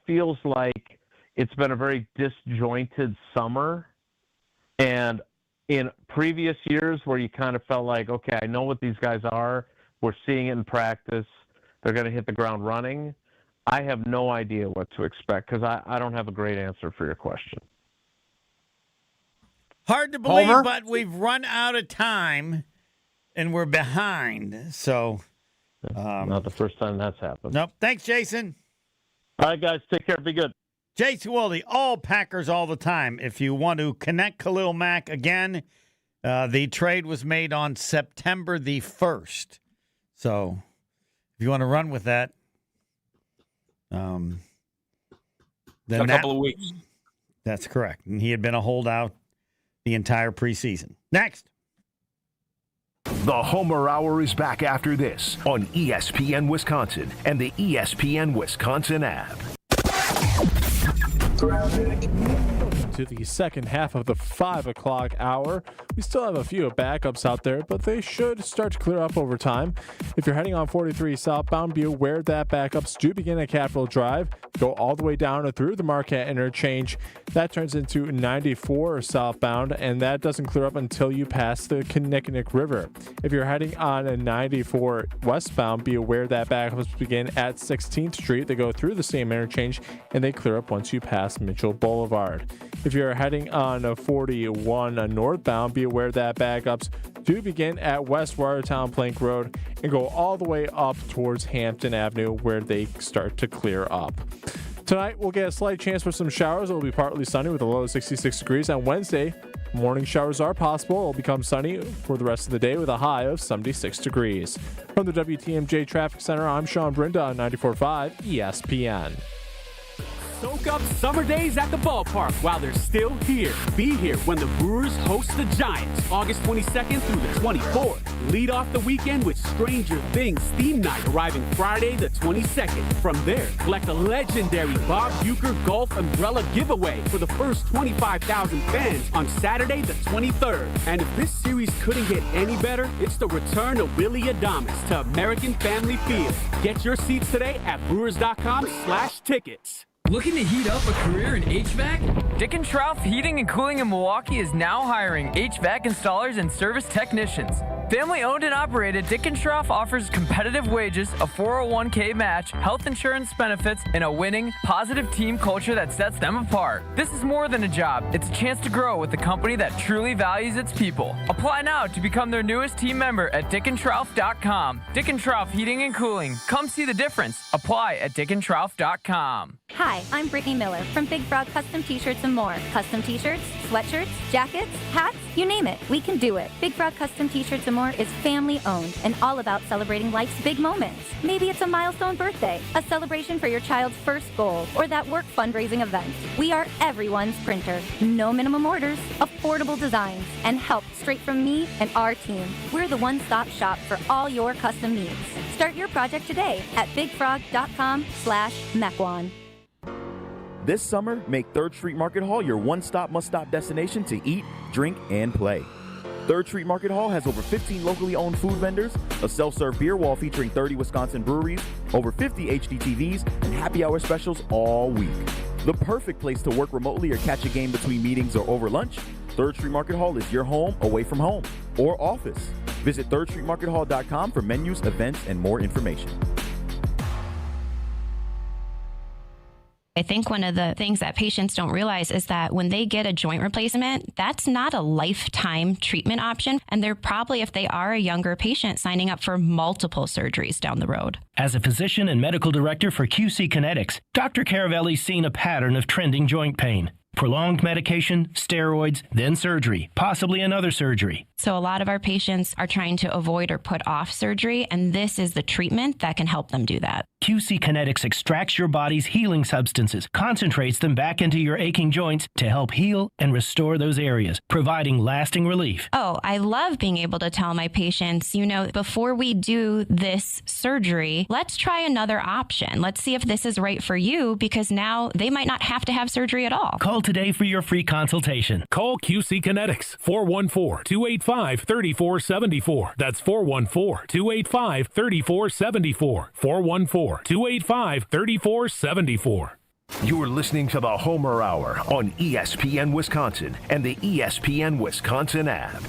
feels like it's been a very disjointed summer. And in previous years where you kind of felt like, okay, I know what these guys are. We're seeing it in practice. They're going to hit the ground running. I have no idea what to expect because I don't have a great answer for your question. Hard to believe, Homer? But we've run out of time and we're behind. So, not the first time that's happened. Nope. Thanks, Jason. All right, guys. Take care. Be good. Jason Wilde, all Packers all the time. If you want to connect Khalil Mack again, the trade was made on September the 1st. So, if you want to run with that, then a couple of weeks. That's correct. And he had been a holdout the entire preseason. Next. The Homer Hour is back after this on ESPN Wisconsin and the ESPN Wisconsin app. To the second half of the 5 o'clock hour. We still have a few backups out there, but they should start to clear up over time. If you're heading on 43 southbound, be aware that backups do begin at Capitol Drive, go all the way down and through the Marquette interchange. That turns into 94 southbound, and that doesn't clear up until you pass the Kinnickinnick River. If you're heading on a 94 westbound, be aware that backups begin at 16th Street. They go through the same interchange, and they clear up once you pass Mitchell Boulevard. If you're heading on a 41 northbound, be aware that backups do begin at West Watertown Plank Road and go all the way up towards Hampton Avenue, where they start to clear up. Tonight, we'll get a slight chance for some showers. It will be partly sunny with a low of 66 degrees. On Wednesday, morning showers are possible. It will become sunny for the rest of the day with a high of 76 degrees. From the WTMJ Traffic Center, I'm Sean Brinda on 94.5 ESPN. Soak up summer days at the ballpark while they're still here. Be here when the Brewers host the Giants, August 22nd through the 24th. Lead off the weekend with Stranger Things theme night arriving Friday the 22nd. From there, collect a legendary Bob Uecker golf umbrella giveaway for the first 25,000 fans on Saturday the 23rd. And if this series couldn't get any better, it's the return of Willie Adames to American Family Field. Get your seats today at brewers.com/tickets. Looking to heat up a career in HVAC? Dick & Trough Heating and Cooling in Milwaukee is now hiring HVAC installers and service technicians. Family owned and operated, Dick & Trough offers competitive wages, a 401k match, health insurance benefits, and a winning, positive team culture that sets them apart. This is more than a job. It's a chance to grow with a company that truly values its people. Apply now to become their newest team member at dickandtrough.com. Dick & Trough Heating and Cooling. Come see the difference. Apply at dickandtrough.com. Hi, I'm Brittany Miller from Big Frog Custom T-Shirts and more. Custom T-shirts, sweatshirts, jackets, hats, you name it, we can do it. Big Frog Custom T-Shirts and more is family owned and all about celebrating life's big moments. Maybe it's a milestone birthday, a celebration for your child's first goal, or that work fundraising event. We are everyone's printer. No minimum orders, affordable designs, and help straight from me and our team. We're the one-stop shop for all your custom needs. Start your project today at bigfrog.com/Mequon. This summer, make 3rd Street Market Hall your one-stop, must-stop destination to eat, drink, and play. 3rd Street Market Hall has over 15 locally owned food vendors, a self-serve beer wall featuring 30 Wisconsin breweries, over 50 HDTVs, and happy hour specials all week. The perfect place to work remotely or catch a game between meetings or over lunch, 3rd Street Market Hall is your home away from home or office. Visit 3rdstreetmarkethall.com for menus, events, and more information. I think one of the things that patients don't realize is that when they get a joint replacement, that's not a lifetime treatment option. And they're probably, if they are a younger patient, signing up for multiple surgeries down the road. As a physician and medical director for QC Kinetics, Dr. Caravelli's seen a pattern of trending joint pain. Prolonged medication, steroids, then surgery, possibly another surgery. So a lot of our patients are trying to avoid or put off surgery, and this is the treatment that can help them do that. QC Kinetics extracts your body's healing substances, concentrates them back into your aching joints to help heal and restore those areas, providing lasting relief. Oh, I love being able to tell my patients, before we do this surgery, let's try another option. Let's see if this is right for you, because now they might not have to have surgery at all. Call today for your free consultation. Call QC Kinetics, 414-285-3474. That's 414-285-3474. 414-285-3474. You're listening to the Homer Hour on ESPN Wisconsin and the ESPN Wisconsin app.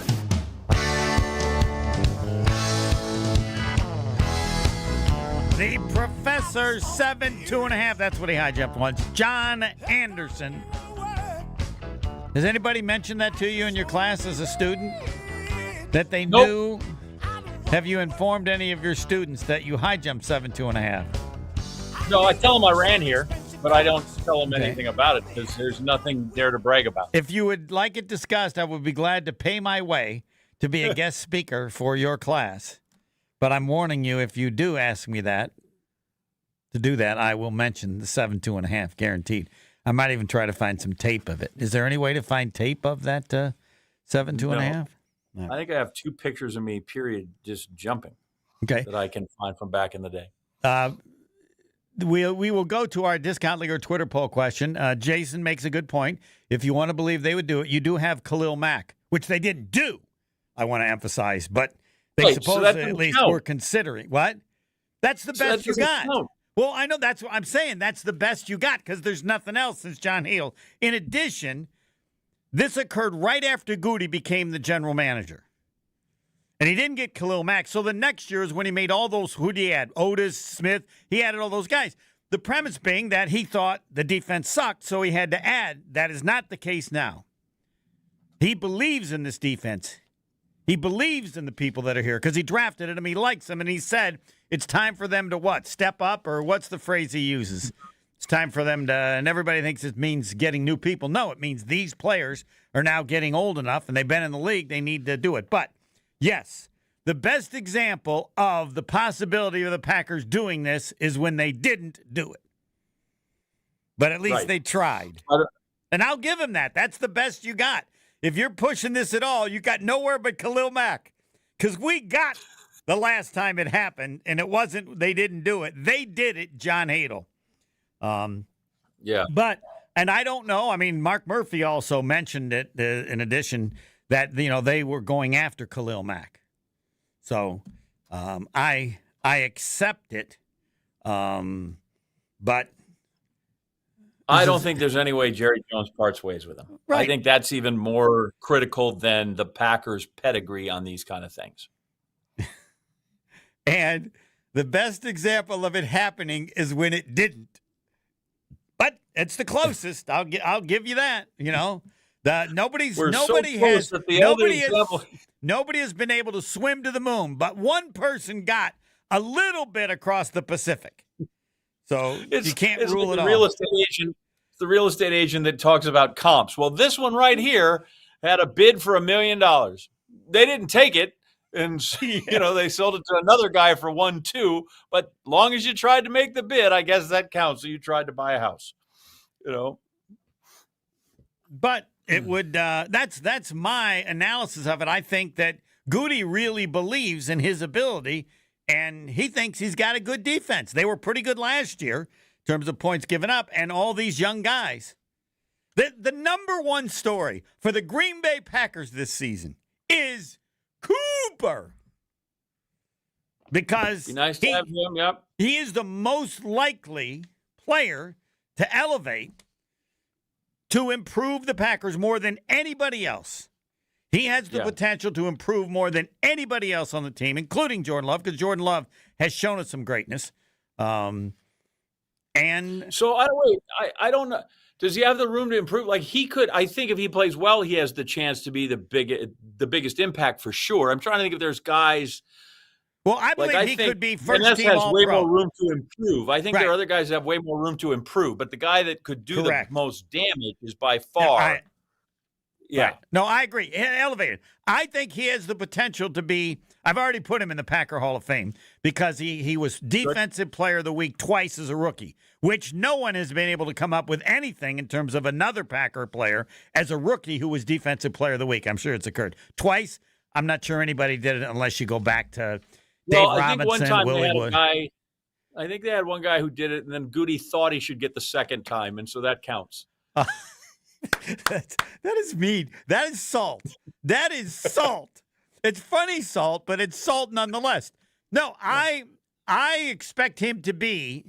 The Professor 7.5. That's what he hijacked once. John Anderson. Has anybody mentioned that to you in your class as a student? That they knew? Have you informed any of your students that you high jumped 7.5? No, I tell them I ran here, but I don't tell them anything about it because there's nothing there to brag about. If you would like it discussed, I would be glad to pay my way to be a guest speaker for your class. But I'm warning you, if you do ask me to do that, I will mention the 7.5, guaranteed. I might even try to find some tape of it. Is there any way to find tape of that 7.5? I think I have 2 pictures of me, period, just jumping. Okay. That I can find from back in the day. We will go to our Discount Leaguer Twitter poll question. Jason makes a good point. If you want to believe they would do it, you do have Khalil Mack, which they didn't do, I want to emphasize. But they supposedly at least were considering. What? That's the best you got. Count. Well, I know that's what I'm saying. That's the best you got because there's nothing else since John Heal. In addition, this occurred right after Goody became the general manager. And he didn't get Khalil Mack. So the next year is when he made all those, who did he add? Otis, Smith. He added all those guys. The premise being that he thought the defense sucked, so he had to add. That is not the case now. He believes in this defense. He believes in the people that are here because he drafted them. He likes them. And he said it's time for them to what? Step up? Or what's the phrase he uses? It's time for them to, and everybody thinks it means getting new people. No, it means these players are now getting old enough and they've been in the league. They need to do it. But yes, the best example of the possibility of the Packers doing this is when they didn't do it. But at least they tried. And I'll give him that. That's the best you got. If you're pushing this at all, you got nowhere but Khalil Mack. Because we got the last time it happened, and it wasn't, they didn't do it. They did it, John Hadel. Yeah. But, and I don't know, I mean, Mark Murphy also mentioned it in addition that, you know, they were going after Khalil Mack. So I accept it, but I don't think there's any way Jerry Jones parts ways with him. Right. I think that's even more critical than the Packers' pedigree on these kind of things. And the best example of it happening is when it didn't. But it's the closest. I'll give you that. You know, nobody has been able to swim to the moon, but one person got a little bit across the Pacific. So you can't rule it all. The real estate agent that talks about comps. Well, this one right here had a bid for $1 million. They didn't take it, and you know they sold it to another guy for 1.2. But long as you tried to make the bid, I guess that counts. So you tried to buy a house, you know. But it would. That's my analysis of it. I think that Goody really believes in his ability. And he thinks he's got a good defense. They were pretty good last year in terms of points given up and all these young guys. The number one story for the Green Bay Packers this season is Cooper. Because be nice to have him, yep. He is the most likely player to elevate to improve the Packers more than anybody else. He has the potential to improve more than anybody else on the team, including Jordan Love, because Jordan Love has shown us some greatness. And so I don't know. Does he have the room to improve? Like he could. I think if he plays well, he has the chance to be the biggest impact for sure. I'm trying to think if there's guys. Well, I believe he could be first Vanessa team has All-Pro. way more room to improve. I think there are other guys that have way more room to improve, but the guy that could do the most damage is by far. Yeah. Right. No, I agree. Elevated. I think he has the potential to be, I've already put him in the Packer Hall of Fame because he was Defensive Player of the Week twice as a rookie, which no one has been able to come up with anything in terms of another Packer player as a rookie who was Defensive Player of the Week. I'm sure it's occurred. Twice, I'm not sure anybody did it unless you go back to Dave Robinson, one time Willie Wood. I think they had one guy who did it, and then Goody thought he should get the second time, and so that counts. That is mean. That is salt. That is salt. It's funny salt, but it's salt nonetheless. No, I expect him to be.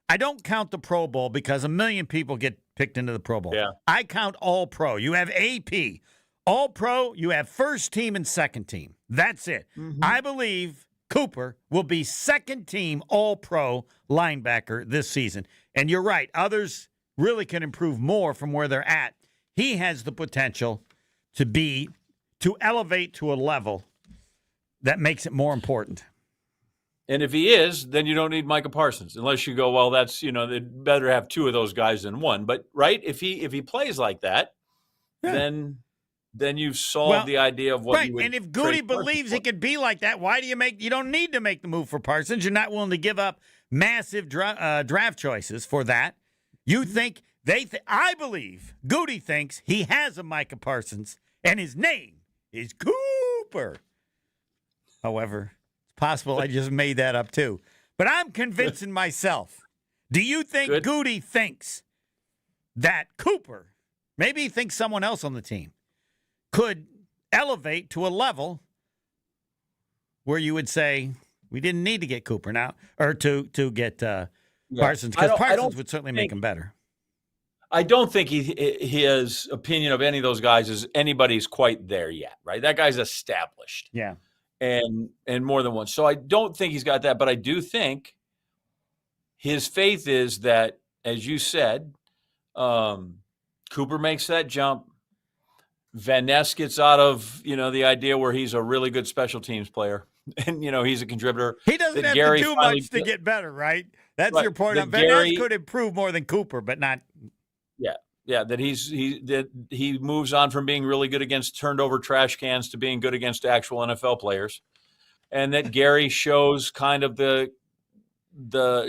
I don't count the Pro Bowl because 1 million people get picked into the Pro Bowl. Yeah. I count All Pro. You have AP. All Pro, you have first team and second team. That's it. Mm-hmm. I believe Cooper will be second team All Pro linebacker this season. And you're right. Others really can improve more from where they're at. He has the potential to elevate to a level that makes it more important. And if he is, then you don't need Micah Parsons, unless you go, well, that's, they'd better have 2 of those guys than 1. But right, if he plays like that, then you've solved the idea of what you would. And if Goody believes it could be like that, why do you don't need to make the move for Parsons? You're not willing to give up massive draft choices for that. You think I believe Goody thinks he has a Micah Parsons, and his name is Cooper. However, it's possible I just made that up too. But I'm convincing myself. Do you think Goody thinks that Cooper, maybe he thinks someone else on the team, could elevate to a level where you would say we didn't need to get Cooper now, or to get Parsons, because Parsons would certainly make him better. I don't think his opinion of any of those guys is anybody's quite there yet, right? That guy's established. Yeah. And more than one. So I don't think he's got that, but I do think his faith is that, as you said, Cooper makes that jump. Van Ness gets out of, the idea where he's a really good special teams player. And, he's a contributor. He doesn't have to do much to get better, right? That's right. Your point. Van Ness could improve more than Cooper, but not. Yeah. That he moves on from being really good against turned over trash cans to being good against actual NFL players. And that Gary shows kind of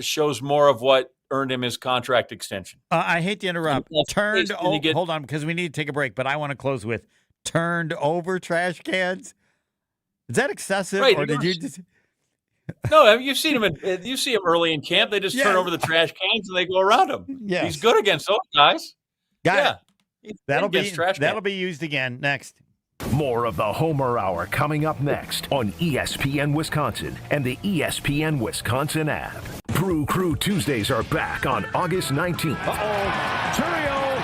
shows more of what earned him his contract extension. I hate to interrupt. Hold on, because we need to take a break, but I want to close with turned over trash cans. Is that excessive, or did you just? No, you see him early in camp. They just turn over the trash cans and they go around him. Yes. He's good against those guys. That'll be used again next. More of the Homer Hour coming up next on ESPN Wisconsin and the ESPN Wisconsin app. Brew Crew Tuesdays are back on August 19th. Churio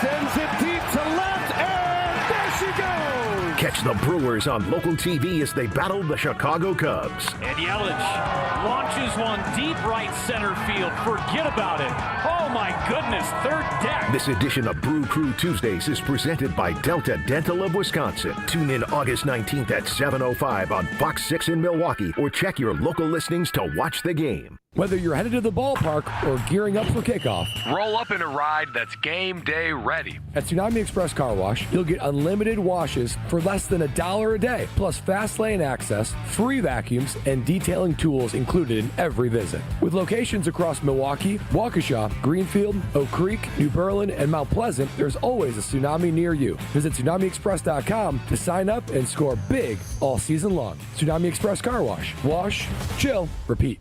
sends it deep to left, and there she goes. Catch the Brewers on local TV as they battle the Chicago Cubs. And Yelich launches one deep right center field. Forget about it. Oh, my goodness, third deck. This edition of Brew Crew Tuesdays is presented by Delta Dental of Wisconsin. Tune in August 19th at 7:05 on Fox 6 in Milwaukee, or check your local listings to watch the game. Whether you're headed to the ballpark or gearing up for kickoff, roll up in a ride that's game day ready. At Tsunami Express Car Wash, you'll get unlimited washes for less than $1 a day, plus fast lane access, free vacuums, and detailing tools included in every visit. With locations across Milwaukee, Waukesha, Greenfield, Oak Creek, New Berlin, and Mount Pleasant, there's always a Tsunami near you. Visit TsunamiExpress.com to sign up and score big all season long. Tsunami Express Car Wash. Wash, chill, repeat.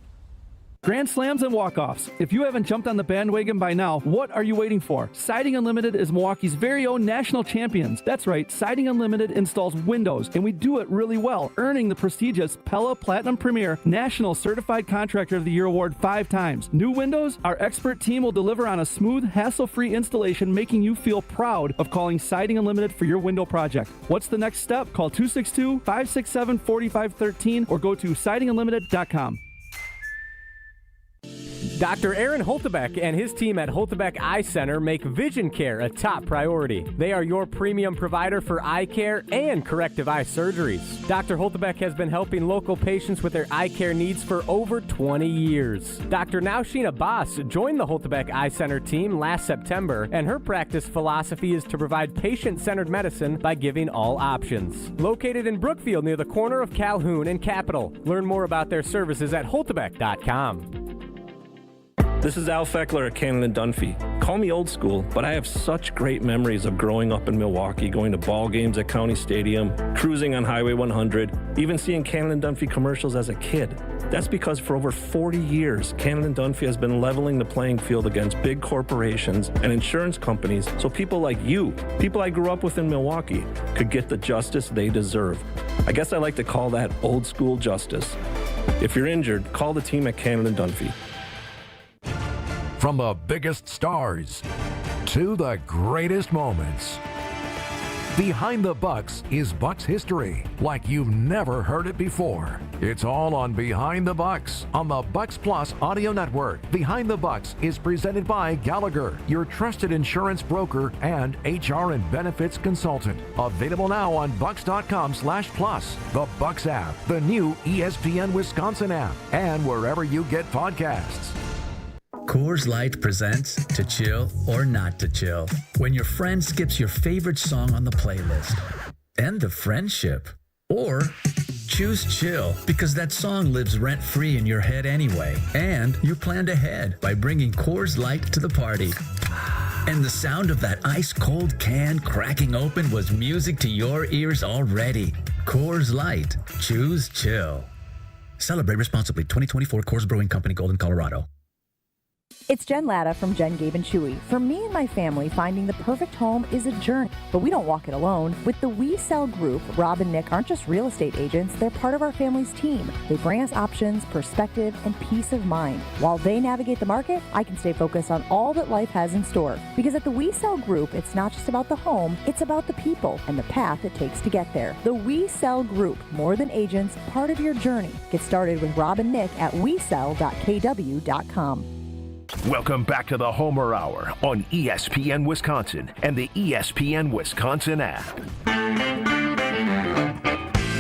Grand slams and walk-offs. If you haven't jumped on the bandwagon by now, what are you waiting for? Siding Unlimited is Milwaukee's very own national champions. That's right, Siding Unlimited installs windows, and we do it really well, earning the prestigious Pella Platinum Premier National Certified Contractor of the Year award 5 times. New windows? Our expert team will deliver on a smooth, hassle-free installation, making you feel proud of calling Siding Unlimited for your window project. What's the next step? Call 262-567-4513 or go to sidingunlimited.com. Dr. Aaron Holtebeck and his team at Holtebeck Eye Center make vision care a top priority. They are your premium provider for eye care and corrective eye surgeries. Dr. Holtebeck has been helping local patients with their eye care needs for over 20 years. Dr. Nausheen Abbas joined the Holtebeck Eye Center team last September, and her practice philosophy is to provide patient-centered medicine by giving all options. Located in Brookfield near the corner of Calhoun and Capitol. Learn more about their services at holtebeck.com. This is Al Feckler at Cannon & Dunphy. Call me old school, but I have such great memories of growing up in Milwaukee, going to ball games at County Stadium, cruising on Highway 100, even seeing Cannon & Dunphy commercials as a kid. That's because for over 40 years, Cannon & Dunphy has been leveling the playing field against big corporations and insurance companies so people like you, people I grew up with in Milwaukee, could get the justice they deserve. I guess I like to call that old school justice. If you're injured, call the team at Cannon & Dunphy. From the biggest stars to the greatest moments, Behind the Bucks is Bucks history like you've never heard it before. It's all on Behind the Bucks on the Bucks Plus audio network. Behind the Bucks is presented by Gallagher, your trusted insurance broker and HR and benefits consultant. Available now on bucks.com/plus, the Bucks app, the new ESPN Wisconsin app, and wherever you get podcasts. Coors Light presents To Chill or Not to Chill. When your friend skips your favorite song on the playlist. End the friendship. Or choose chill because that song lives rent-free in your head anyway. And you planned ahead by bringing Coors Light to the party. And the sound of that ice-cold can cracking open was music to your ears already. Coors Light. Choose chill. Celebrate responsibly. 2024 Coors Brewing Company, Golden, Colorado. It's Jen Latta from Jen, Gabe, and Chewy. For me and my family, finding the perfect home is a journey, but we don't walk it alone. With the We Sell Group, Rob and Nick aren't just real estate agents, they're part of our family's team. They bring us options, perspective, and peace of mind. While they navigate the market, I can stay focused on all that life has in store. Because at the We Sell Group, it's not just about the home, it's about the people and the path it takes to get there. The We Sell Group, more than agents, part of your journey. Get started with Rob and Nick at wesell.kw.com. Welcome back to the Homer Hour on ESPN Wisconsin and the ESPN Wisconsin app.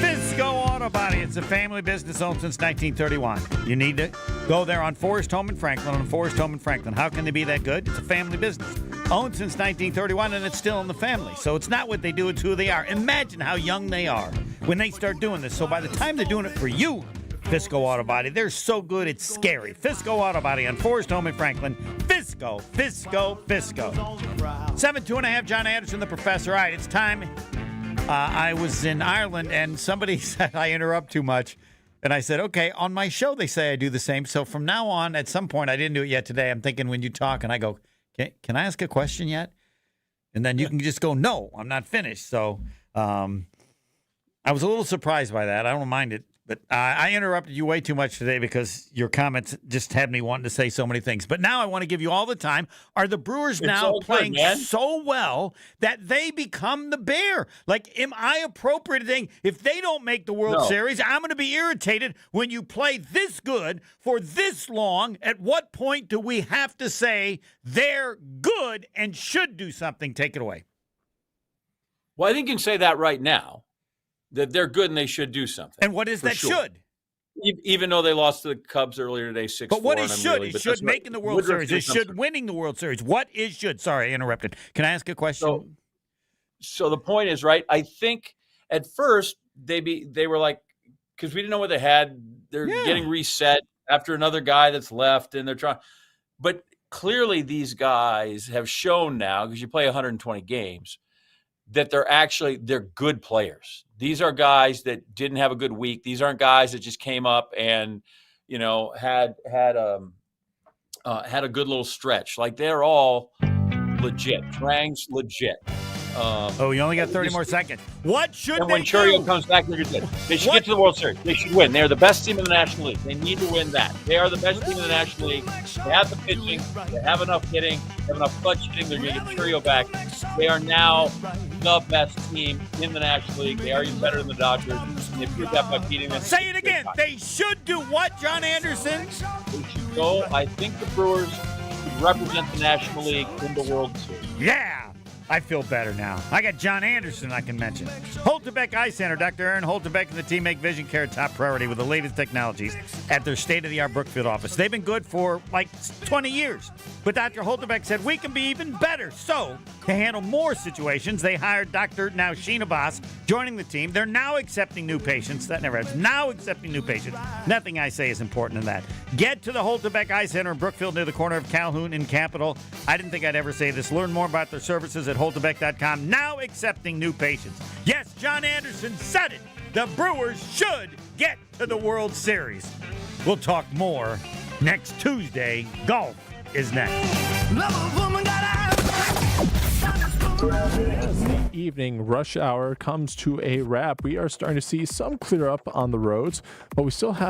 Fisco Auto Body. It's a family business owned since 1931. You need to go there on Forest Home in Franklin. How can they be that good? It's a family business. Owned since 1931, and it's still in the family. So it's not what they do, it's who they are. Imagine how young they are when they start doing this. So by the time they're doing it for you, Fisco Auto Body, they're so good it's scary. Fisco Auto Body on Forest Home in Franklin. Fisco. 7-2.5, John Anderson, the professor. All right, it's time. I was in Ireland, and somebody said I interrupt too much. And I said, okay, on my show they say I do the same. So from now on, at some point, I didn't do it yet today. I'm thinking when you talk, and I go, can I ask a question yet? And then you can just go, no, I'm not finished. So I was a little surprised by that. I don't mind it. But I interrupted you way too much today because your comments just had me wanting to say so many things. But now I want to give you all the time. Are the Brewers now playing so well that they become the bear? Like, am I appropriate saying if they don't make the World Series, I'm going to be irritated when you play this good for this long? At what point do we have to say they're good and should do something? Take it away. Well, I think you can say that right now. That they're good and they should do something. And what is that should? Even though they lost to the Cubs earlier today, 6-4. But what is should? It should making the World Series. It should winning the World Series. What is should? Sorry, I interrupted. Can I ask a question? So the point is, right, I think at first they were like, because we didn't know what they had. They're getting reset after another guy that's left, and they're trying. But clearly these guys have shown now, because you play 120 games, that they're good players. These are guys that didn't have a good week. These aren't guys that just came up and, had a good little stretch. Like, they're all legit. Trang's legit. You only got 30 more seconds. What should they do? When Churio comes back, they're good. They should get to the World Series. They should win. They're the best team in the National League. They need to win that. They are the best team in the National League. They have the pitching. They have enough hitting. They have enough clutch hitting. They're going to get Churio back. They are now the best team in the National League. They are even better than the Dodgers. They proved that by beating them. Say it again. They should do what, John Anderson? They should go. I think the Brewers represent the National League in the World Series. Yeah. I feel better now. I got John Anderson I can mention. Holtebeck Eye Center. Dr. Aaron Holtebeck and the team make vision care a top priority with the latest technologies at their state-of-the-art Brookfield office. They've been good for like 20 years. But Dr. Holtebeck said we can be even better. So, to handle more situations, they hired Dr. now Sheena Boss joining the team. They're now accepting new patients. That never happens. Now accepting new patients. Nothing I say is important in that. Get to the Holtebeck Eye Center in Brookfield near the corner of Calhoun and Capitol. I didn't think I'd ever say this. Learn more about their services at holtebeck.com. Now accepting new patients. Yes, John Anderson said it. The Brewers should get to the World Series. We'll talk more next Tuesday. Golf is next. As the evening rush hour comes to a wrap, we are starting to see some clear up on the roads, but we still have